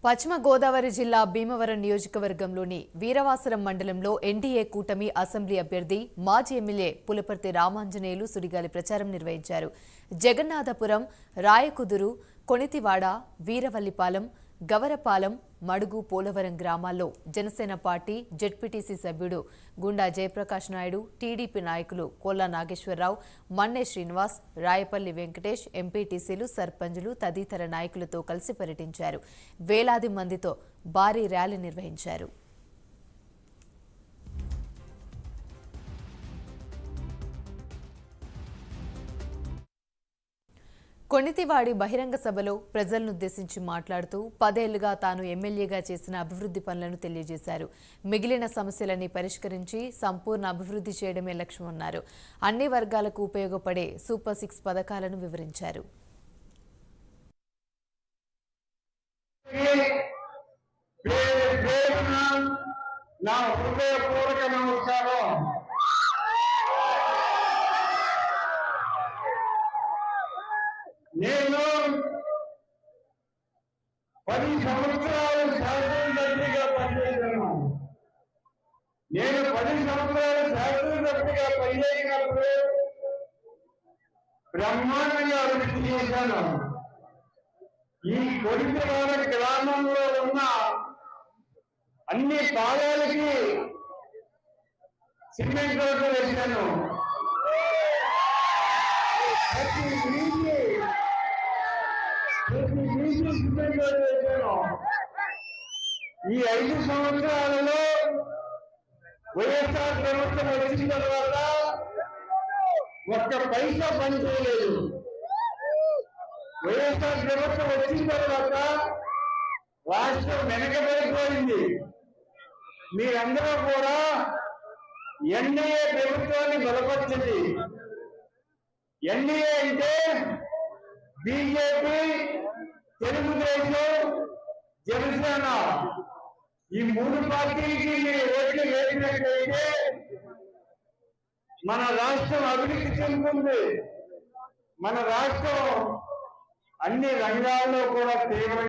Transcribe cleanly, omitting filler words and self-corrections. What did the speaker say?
పశ్చిమ గోదావరి జిల్లా భీమవరం నియోజకవర్గంలోని వీరవాసరం మండలంలో ఎన్డీఏ కూటమి అసెంబ్లీ అభ్యర్థి మాజీ ఎమ్మెల్యే పులపర్తి రామాంజనేయులు సుడిగాలి ప్రచారం నిర్వహించారు. జగన్నాథపురం, రాయకుదురు, కొణితివాడ, వీరవల్లిపాలెం, గవరపాలెం, మడుగు, పోలవరం గ్రామాల్లో జనసేన పార్టీ జెడ్పీటీసీ సభ్యుడు గుండా జయప్రకాష్ నాయుడు, టీడీపీ నాయకులు కోల్లా నాగేశ్వరరావు, మన్నే శ్రీనివాస్, రాయపల్లి వెంకటేష్, ఎంపీటీసీలు, సర్పంచులు తదితర నాయకులతో కలిసి పర్యటించారు. వేలాది మందితో భారీ ర్యాలీ నిర్వహించారు. కొణితివాడి బహిరంగ సభలో ప్రజలనుద్దేశించి మాట్లాడుతూ 10 ఏళ్లుగా తాను ఎమ్మెల్యేగా చేసిన అభివృద్ధి పనులను తెలియజేశారు. మిగిలిన సమస్యలన్నీ పరిష్కరించి సంపూర్ణ అభివృద్ధి చేయడమే లక్ష్యమన్నారు. అన్ని వర్గాలకు ఉపయోగపడే సూపర్ 6 పథకాలను వివరించారు. నేను 10 సంవత్సరాలు శాసనసభ్యుడిగా పనిచేశాను. నేను 10 సంవత్సరాలు శాసనసభ్యుడిగా పనిచేసినప్పుడు బ్రహ్మాండంగా అభివృద్ధి చేశాను. ఈ కొణితివాడ గ్రామంలో ఉన్న అన్ని పాదాలకి సిమెంట్ రోడ్లు వేశాను. ఈ 5 సంవత్సరాలలో వైఎస్ఆర్ ప్రభుత్వం వచ్చిన తర్వాత ఒక్క పైసా పని చేయలేదు. వైఎస్ఆర్ ప్రభుత్వం వచ్చిన తర్వాత రాష్ట్రం వెనకబడిపోయింది. మీరందరూ కూడా ఎన్డీఏ ప్రభుత్వాన్ని బలపరిచింది. ఎన్డీఏ అంటే బీజేపీ, తెలుగుదేశం, జనసేన ఈ 3 పార్టీలకి మీరు ఓట్లు వేసినట్లయితే మన రాష్ట్రం అభివృద్ధి చెందుతుంది. మన రాష్ట్రం అన్ని రంగాల్లో కూడా తీవ్రంగా